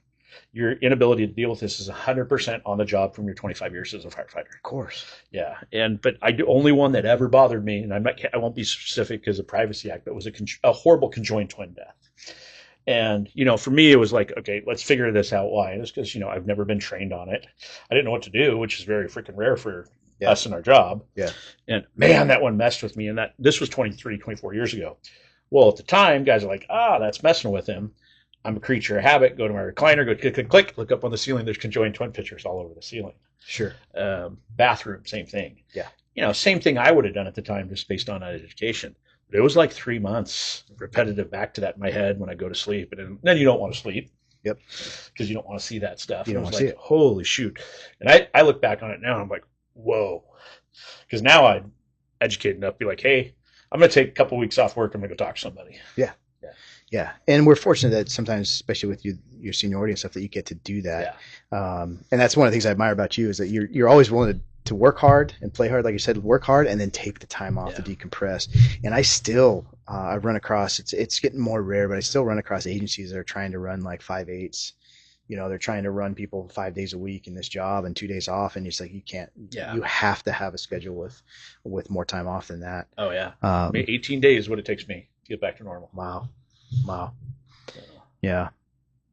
Your inability to deal with this is 100% on the job from your 25 years as a firefighter. Of course. Yeah. But only one that ever bothered me, and I won't be specific because of Privacy Act, but was a horrible conjoined twin death. And, for me, it was like, okay, let's figure this out. Why? And it's because, I've never been trained on it. I didn't know what to do, which is very freaking rare for us in our job. Yeah. And man, that one messed with me. And this was 23, 24 years ago. Well, at the time, guys are like, that's messing with him. I'm a creature of habit. Go to my recliner, go click, click, click, look up on the ceiling. There's conjoined twin pictures all over the ceiling. Sure. Bathroom, same thing. Yeah. Same thing I would have done at the time just based on education. But it was like 3 months repetitive back to that in my head when I go to sleep. And then you don't want to sleep. Yep. Because you don't want to see that stuff. You don't want to like, see it. Holy shoot. And I look back on it now and I'm like, whoa. Because now I'd educated enough to be like, hey, I'm going to take a couple of weeks off work. I'm going to go talk to somebody. Yeah. And we're fortunate that sometimes, especially with your seniority and stuff, that you get to do that. Yeah. And that's one of the things I admire about you is that you're always willing to work hard and play hard, like you said, work hard and then take the time off to decompress. And I still, I run across, it's getting more rare, but I still run across agencies that are trying to run like 5/8. They're trying to run people 5 days a week in this job and 2 days off. And it's like, you can't, you have to have a schedule with more time off than that. Oh yeah. 18 days is what it takes me to get back to normal. Wow. Yeah.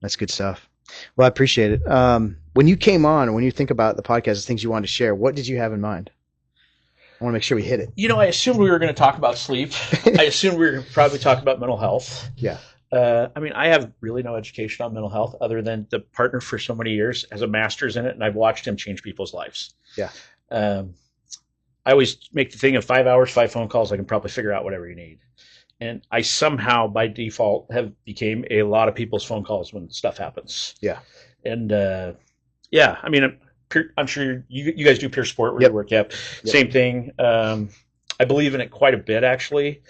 That's good stuff. Well, I appreciate it. When you came on, when you think about the podcast, the things you wanted to share, what did you have in mind? I want to make sure we hit it. I assumed we were going to talk about sleep. I assumed we were going to probably talk about mental health. Yeah. I have really no education on mental health other than the partner for so many years has a master's in it, and I've watched him change people's lives. Yeah. I always make the thing of 5 hours, 5 phone calls. I can probably figure out whatever you need. And I somehow, by default, have became a lot of people's phone calls when stuff happens. Yeah. And I'm sure you guys do peer support where you work. Yep. Same thing. I believe in it quite a bit, actually.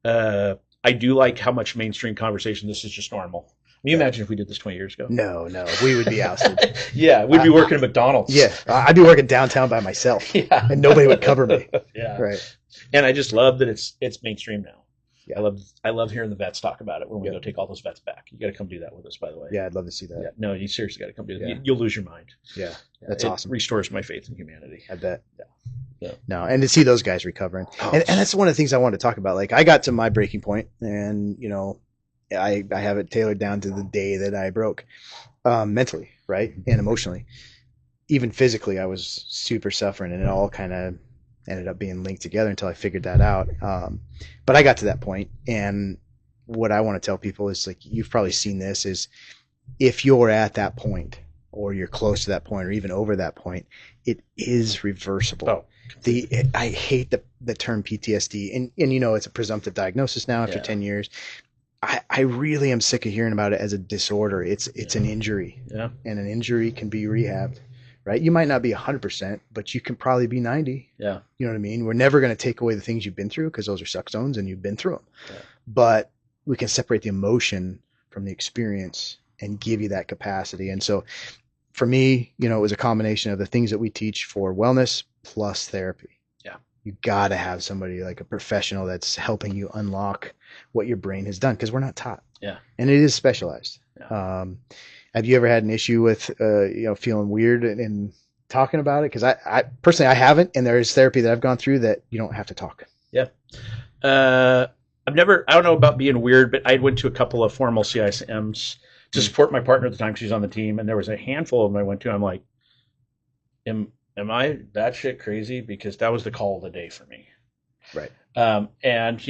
I do like how much mainstream conversation. This is just normal. Can you imagine if we did this 20 years ago? No, we would be ousted. Yeah, we'd be working at McDonald's. Yeah, I'd be working downtown by myself. Yeah, and nobody would cover me. Yeah, right. And I just love that it's mainstream now. Yeah. I love hearing the vets talk about it when we go take all those vets back. You got to come do that with us, by the way. Yeah, I'd love to see that. Yeah, no, you seriously got to come do that. Yeah. You'll lose your mind. Yeah, that's awesome. It restores my faith in humanity. I bet. Yeah. No, and to see those guys recovering, and that's one of the things I wanted to talk about. Like, I got to my breaking point, and I have it tailored down to the day that I broke, mentally, right, and emotionally. Even physically, I was super suffering, and it all kind of ended up being linked together until I figured that out. But I got to that point, and what I want to tell people is, like, you've probably seen this, is if you're at that point, or you're close to that point, or even over that point, it is reversible. Oh. I hate the term PTSD, and it's a presumptive diagnosis now after 10 years. I really am sick of hearing about it as a disorder. It's an injury, and an injury can be rehabbed, right? You might not be 100%, but you can probably be 90. Yeah, you know what I mean? We're never going to take away the things you've been through, because those are suck zones and you've been through them. Yeah. But we can separate the emotion from the experience and give you that capacity. And so, for me, it was a combination of the things that we teach for wellness plus therapy. Yeah. You got to have somebody, like a professional, that's helping you unlock what your brain has done, because we're not taught. Yeah. And it is specialized. Yeah. Have you ever had an issue with, feeling weird and talking about it? Because I personally, I haven't, and there is therapy that I've gone through that you don't have to talk. Yeah. I don't know about being weird, but I went to a couple of formal CISMs to support my partner at the time, because she's on the team, and there was a handful of them I went to. I'm like, am I that shit crazy? Because that was the call of the day for me. Right. And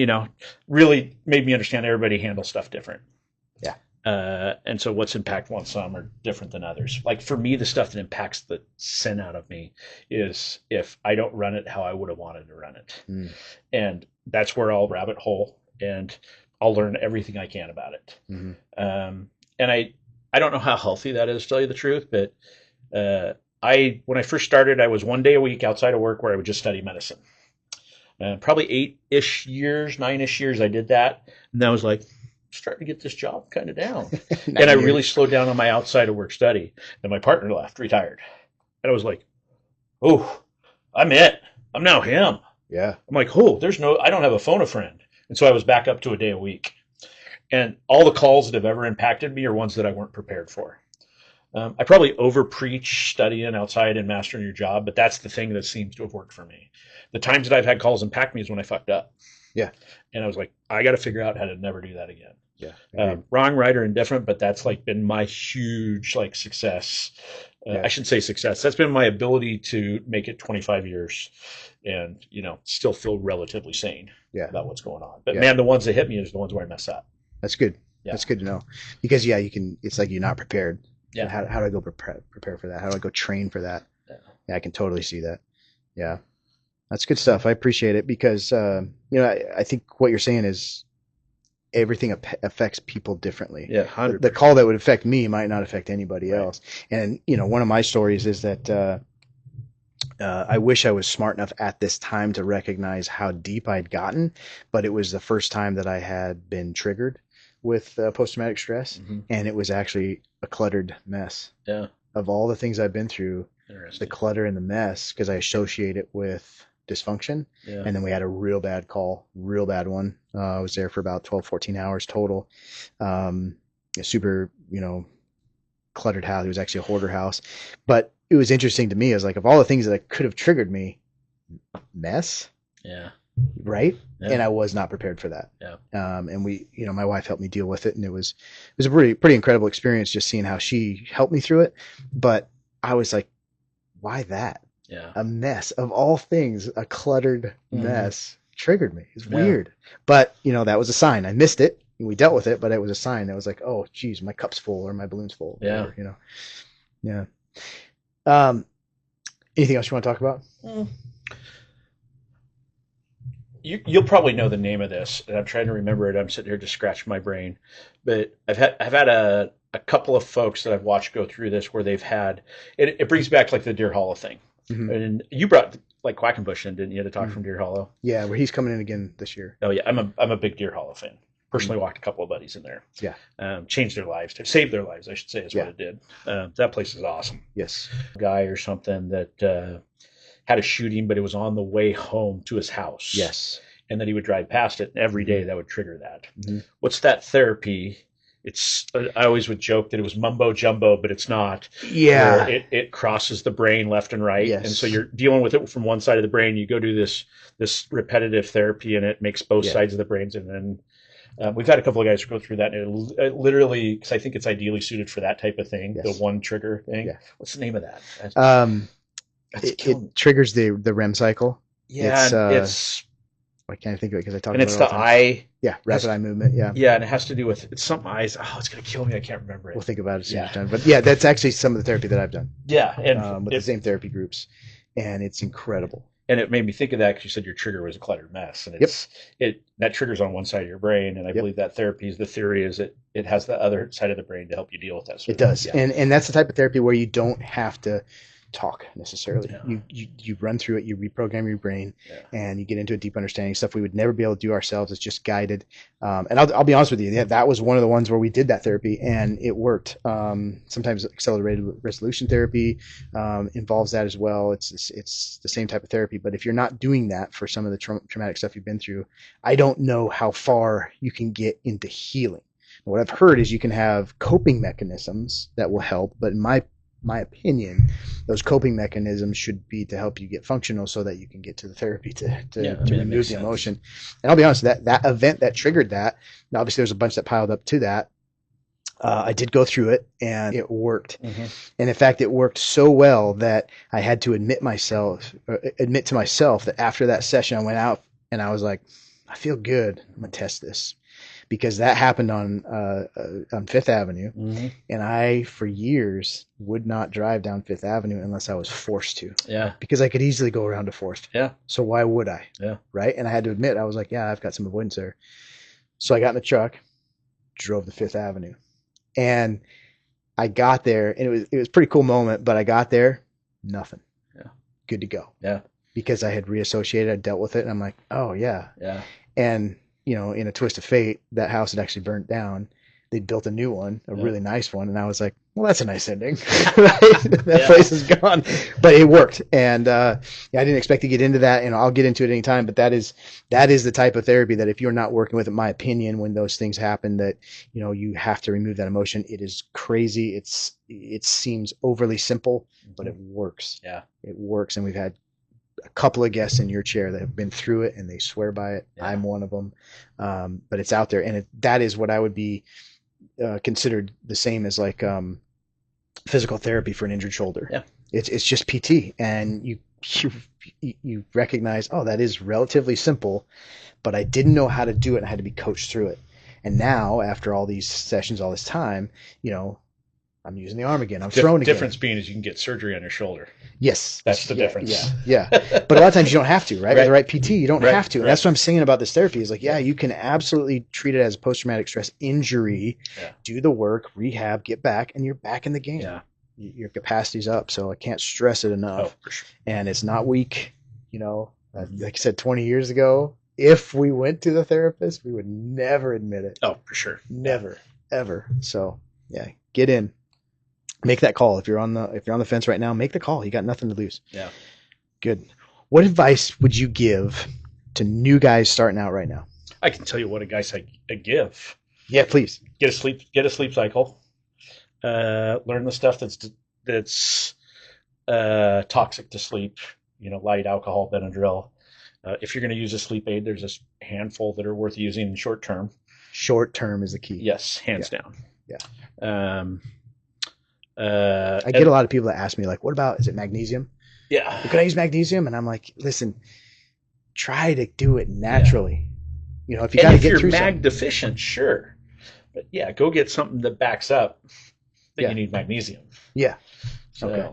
really made me understand everybody handles stuff different. Yeah. And so what's impactful on some are different than others. Like, for me, the stuff that impacts the sin out of me is if I don't run it how I would have wanted to run it. And that's where I'll rabbit hole. And I'll learn everything I can about it. Mm-hmm. And I don't know how healthy that is, to tell you the truth, but when I first started, I was 1 day a week outside of work where I would just study medicine. Probably 8-ish years, 9-ish years, I did that, and I was like, starting to get this job kind of down, and I really 9 years. slowed down on my outside of work study. And my partner left, retired, and I was like, oh, I'm it. I'm now him. Yeah. I'm like, oh, I don't have a phone a friend, and so I was back up to a day a week. And all the calls that have ever impacted me are ones that I weren't prepared for. I probably over preach studying outside and mastering your job, but that's the thing that seems to have worked for me. The times that I've had calls impact me is when I fucked up. Yeah. And I was like, I got to figure out how to never do that again. Yeah. Wrong, right, or indifferent, but that's like been my huge like success. Yeah. I shouldn't say success. That's been my ability to make it 25 years and, still feel relatively sane about what's going on. But man, the ones that hit me is the ones where I mess up. That's good. Yeah. That's good to know, because it's like you're not prepared. Yeah. How do I go prepare for that? How do I go train for that? Yeah, I can totally see that. Yeah. That's good stuff. I appreciate it, because, I think what you're saying is everything affects people differently. Yeah. 100%. The call that would affect me might not affect anybody else. And, one of my stories is that, I wish I was smart enough at this time to recognize how deep I'd gotten, but it was the first time that I had been triggered with post-traumatic stress, and it was actually a cluttered mess. Yeah. Of all the things I've been through, the clutter and the mess, because I associate it with dysfunction. Yeah. And then we had a real bad call, real bad one. I was there for about 12, 14 hours total. A super, cluttered house. It was actually a hoarder house. But it was interesting to me. I was like, of all the things that could have triggered me, mess. Yeah. Right. Yeah. And I was not prepared for that. Yeah. And we, my wife helped me deal with it, and it was a pretty incredible experience, just seeing how she helped me through it. But I was like, why that? Yeah. A mess of all things, a cluttered mess triggered me. It's weird. But, that was a sign. I missed it. We dealt with it, but it was a sign. I was like, oh, geez, my cup's full or my balloon's full. Yeah. Whatever, Yeah. Anything else you want to talk about? You'll probably know the name of this, and I'm trying to remember it. I'm sitting here just scratching my brain, but I've had a couple of folks that I've watched go through this where they've had it. It brings back like the Deer Hollow thing, and you brought like Quackenbush in, didn't you, to talk from Deer Hollow? Yeah, where he's coming in again this year. Oh yeah, I'm a big Deer Hollow fan. Personally, walked a couple of buddies in there. Yeah, changed their lives, saved their lives, I should say, is what it did. That place is awesome. Yes, guy or something that had a shooting, but it was on the way home to his house. Yes, and then he would drive past it, and every day that would trigger that. What's that therapy? It's I always would joke that it was mumbo jumbo, but it's not. Yeah, it crosses the brain left and right, yes. And so you're dealing with it from one side of the brain. You go do this repetitive therapy, and it makes both sides of the brains, and then we've had a couple of guys go through that, and it literally, because I think it's ideally suited for that type of thing, the one trigger thing. Yeah. What's the name of that? It triggers the REM cycle. Yeah, it's I can't think of it because I talk about it. And it's the eye. Yeah, rapid eye movement. Yeah. Yeah, and it has to do with some eyes. Oh, it's gonna kill me. I can't remember it. We'll think about it soon. Yeah. But yeah, that's actually some of the therapy that I've done. Yeah, and with the same therapy groups, and it's incredible. And it made me think of that because you said your trigger was a cluttered mess, and that triggers on one side of your brain, and I believe that therapy is the theory is it has the other side of the brain to help you deal with that. It does, and that's the type of therapy where you don't have to talk necessarily. Yeah. You run through it, you reprogram your brain, and you get into a deep understanding. Stuff we would never be able to do ourselves. It's just guided. And I'll be honest with you, that was one of the ones where we did that therapy and it worked. Sometimes accelerated resolution therapy involves that as well. It's the same type of therapy, but if you're not doing that for some of the traumatic stuff you've been through, I don't know how far you can get into healing. What I've heard is you can have coping mechanisms that will help, but in my opinion, those coping mechanisms should be to help you get functional so that you can get to the therapy to remove the emotion. And I'll be honest, that event that triggered that, obviously there's a bunch that piled up to that. I did go through it and it worked. And in fact, it worked so well that I had to admit to myself that after that session, I went out and I was like, I feel good. I'm going to test this. Because that happened on Fifth Avenue, and I, for years, would not drive down Fifth Avenue unless I was forced to. Yeah. Because I could easily go around to Fourth. Yeah. So why would I? Yeah. Right. And I had to admit, I was like, yeah, I've got some avoidance there. So I got in the truck, drove to Fifth Avenue, and I got there, and it was a pretty cool moment. But I got there, nothing, Yeah. good to go, Yeah. because I had reassociated, I dealt with it, and I'm like, oh yeah. Yeah. And in a twist of fate, that house had actually burnt down. They built a new one, a Yeah. really nice one, and I was like, well, that's a nice ending. That Yeah. place is gone, but it worked, and yeah, I didn't expect to get into that, and I'll get into it anytime. But that is the type of therapy that if you're not working with, in my opinion, when those things happen, that you have to remove that emotion. It is crazy. It seems overly simple, but it works. Yeah. It works, and we've had a couple of guests in your chair that have been through it and they swear by it. Yeah. I'm one of them. But it's out there, and that is what I would be considered the same as like physical therapy for an injured shoulder. Yeah. It's just PT, and you recognize, oh, that is relatively simple, but I didn't know how to do it, and I had to be coached through it. And now, after all these sessions, all this time, I'm using the arm again. I'm throwing again. Difference being is you can get surgery on your shoulder. Yes. That's the difference. Yeah. But a lot of times you don't have to, right? With the right PT, you don't Right, have to. And right. that's what I'm saying about this therapy is like, yeah, you can absolutely treat it as a post-traumatic stress injury, do the work, rehab, get back, and you're back in the game. Yeah. Your capacity's up. So I can't stress it enough. Oh, for sure. And it's not weak. Like I said, 20 years ago, if we went to the therapist, we would never admit it. Oh, for sure. Never, ever. So yeah, get in. Make that call. If you're on the fence right now, make the call. You got nothing to lose. Yeah. Good. What advice would you give to new guys starting out right now? I can tell you what advice I give. Yeah, please. Get a sleep cycle. Learn the stuff that's toxic to sleep. Light, alcohol, Benadryl. If you're going to use a sleep aid, there's a handful that are worth using in short term. Short term is the key. Yes, hands down. Yeah. I get a lot of people that ask me, like, what about, is it magnesium? Yeah. Can I use magnesium? And I'm like, listen, try to do it naturally. If you got to get through if you're mag something. deficient, sure. But yeah, go get something that backs up that you need magnesium. Yeah. So, okay.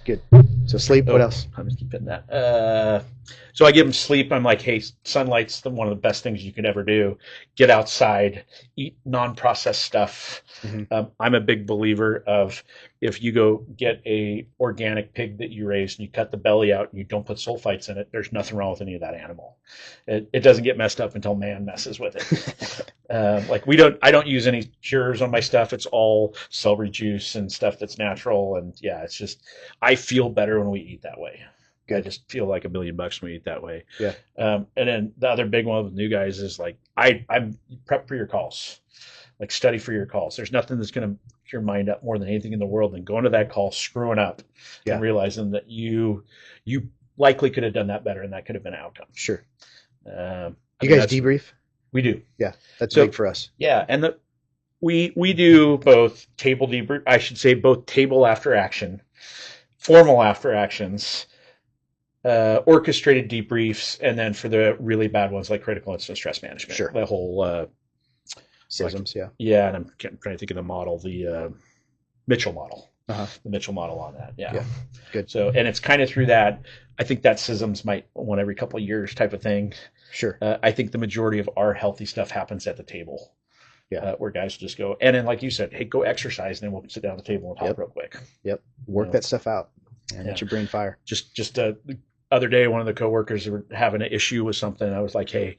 Good. So sleep, what else? I'm just keep hitting that. So I give them sleep. I'm like, hey, sunlight's one of the best things you can ever do. Get outside, eat non-processed stuff. Mm-hmm. I'm a big believer of, if you go get a organic pig that you raised and you cut the belly out and you don't put sulfites in it, there's nothing wrong with any of that animal. It doesn't get messed up until man messes with it. I don't use any cures on my stuff. It's all celery juice and stuff that's natural. And yeah, it's just, I feel better when we eat that way. Good. I just feel like $1 million when we eat that way. Yeah. And then the other big one with new guys is like, I'm prep for your calls, like study for your calls. There's nothing that's going to pick your mind up more than anything in the world than going to that call, screwing up, and realizing that you likely could have done that better and that could have been an outcome. Sure. You guys debrief? We do. Yeah, that's big for us. Yeah, and we do both table debrief. I should say both table after action, formal after actions, orchestrated debriefs, and then for the really bad ones like critical incident stress management. Sure. The whole systems. Yeah, and I'm trying to think of the model, the Mitchell model. Uh-huh. The Mitchell model on that. Yeah. Good. So, and it's kind of through that. I think that SISMs might one every couple of years type of thing. Sure. I think the majority of our healthy stuff happens at the table. Yeah. Where guys just go, and then like you said, hey, go exercise, and then we'll sit down at the table and talk real quick. Yep. Work that stuff out and let your brain fire. Just the other day, one of the coworkers were having an issue with something. I was like, hey,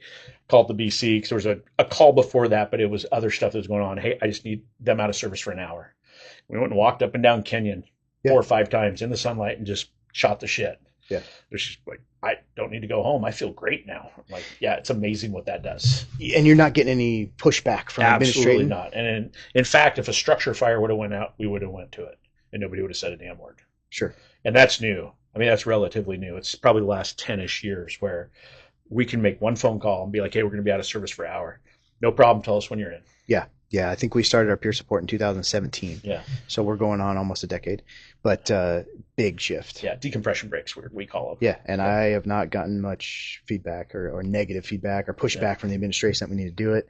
called the BC, because there was a call before that, but it was other stuff that was going on. Hey, I just need them out of service for an hour. We went and walked up and down Kenyon 4 or 5 times in the sunlight and just shot the shit. Yeah. There's just like, I don't need to go home. I feel great now. I'm like, yeah, it's amazing what that does. And you're not getting any pushback from Absolutely administrating? not. And in fact, if a structure fire would have went out, we would have went to it and nobody would have said a damn word. Sure. And that's new. I mean, that's relatively new. It's probably the last 10-ish years where we can make one phone call and be like, hey, we're going to be out of service for an hour. No problem. Tell us when you're in. Yeah. Yeah. I think we started our peer support in 2017. Yeah. So we're going on almost a decade, but big shift. Yeah. Decompression breaks, we call them. Yeah. And I have not gotten much feedback or negative feedback or pushback from the administration that we need to do it.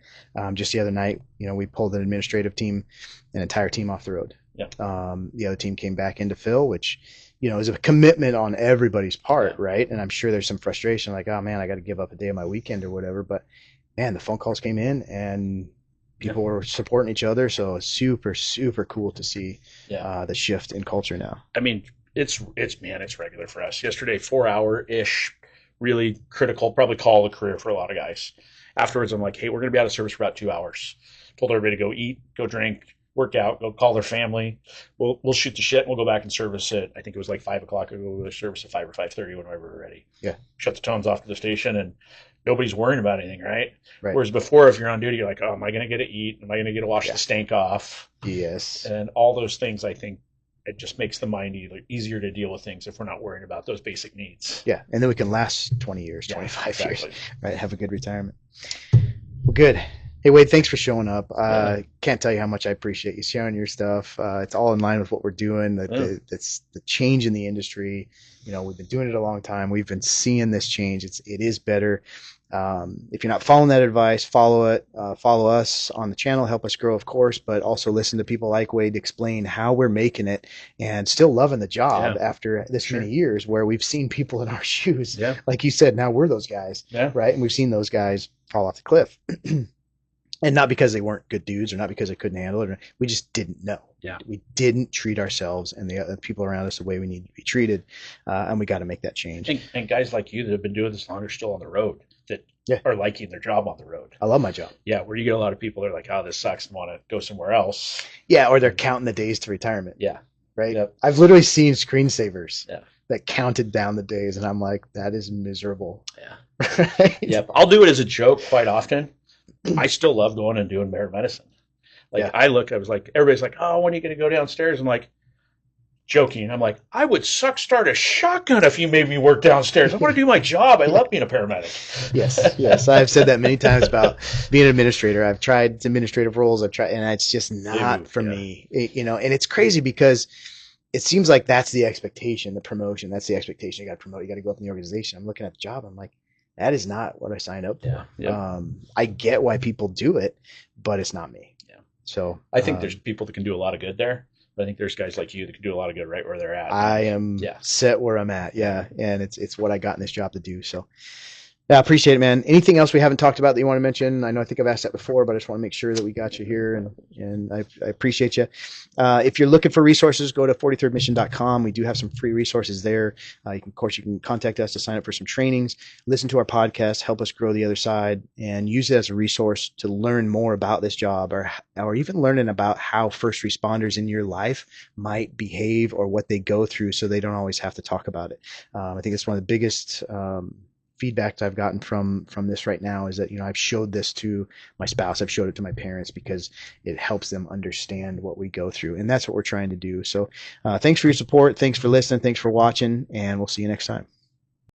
Just the other night, we pulled an administrative team, an entire team off the road. Yeah. The other team came back in to fill, which, is a commitment on everybody's part. Right. And I'm sure there's some frustration like, oh man, I got to give up a day of my weekend or whatever, but man, the phone calls came in and Yeah. people were supporting each other. So it's super, super cool to see Yeah. the shift in culture now. I mean, it's man, it's regular for us. Yesterday, 4 hour ish, really critical, probably call of the career for a lot of guys. Afterwards, I'm like, hey, we're gonna be out of service for about 2 hours. Told everybody to go eat, go drink, work out, go call their family. We'll shoot the shit and we'll go back and service it. I think it was like 5 o'clock. We'll go to service at 5 or 5:30 whenever we're ready. Yeah. Shut the tones off to the station and nobody's worrying about anything, right? Right. Whereas before, if you're on duty, you're like, oh, am I gonna get to eat? Am I gonna get to wash Yeah. the stank off? Yes. And all those things, I think it just makes the mind easier to deal with things if we're not worrying about those basic needs. Yeah. And then we can last 20 years, Yeah, 25 exactly. years, right? Have a good retirement. Well, good. Hey, Wade, thanks for showing up. Yeah. Can't tell you how much I appreciate you sharing your stuff. It's all in line with what we're doing. Yeah. It's the change in the industry. You know, we've been doing it a long time. We've been seeing this change. It is better. If you're not following that advice, follow it. Follow us on the channel. Help us grow, of course, but also listen to people like Wade explain how we're making it and still loving the job Yeah. after this Sure. many years where we've seen people in our shoes. Yeah. Like you said, now we're those guys, Yeah. right? And we've seen those guys fall off the cliff. And not because they weren't good dudes or not because they couldn't handle it. We just didn't know. Yeah. We didn't treat ourselves and the other people around us the way we need to be treated. And we got to make that change. And guys like you that have been doing this longer still on the road that Yeah. are liking their job on the road. I love my job. Yeah, where you get a lot of people that are like, oh, this sucks and want to go somewhere else. Yeah. Or they're counting the days to retirement. Yeah. Right. Yep. I've literally seen screensavers Yeah. that counted down the days. And I'm like, that is miserable. Yeah. Right? Yep. I'll do it as a joke quite often. I still love going and doing bear medicine. Like Yeah. I was like, everybody's like, oh, when are you going to go downstairs? I'm like, joking. I'm like, I would start a shotgun if you made me work downstairs. I want to do my job. I love being a paramedic. Yes, yes. I've said that many times about being an administrator. I've tried administrative roles. I've tried, and it's just not for Yeah. me. And it's crazy because it seems like that's the expectation, the promotion. That's the expectation. You got to promote. You got to go up in the organization. I'm looking at the job. I'm like, that is not what I signed up for. Yeah. Yeah. I get why people do it, but it's not me. Yeah. So I think there's people that can do a lot of good there. But I think there's guys like you that can do a lot of good right where they're at. I am Yeah. set where I'm at. Yeah. And it's what I got in this job to do. So yeah, I appreciate it, man. Anything else we haven't talked about that you want to mention? I think I've asked that before, but I just want to make sure that we got you here, and I appreciate you. If you're looking for resources, go to 43rdmission.com. We do have some free resources there. Of course, you can contact us to sign up for some trainings, listen to our podcast, help us grow the other side, and use it as a resource to learn more about this job, or even learning about how first responders in your life might behave or what they go through, so they don't always have to talk about it. I think it's one of the biggest feedback I've gotten from this right now is that, I've showed this to my spouse, I've showed it to my parents because it helps them understand what we go through, and that's what we're trying to do. So thanks for your support, thanks for listening, thanks for watching, and we'll see you next time.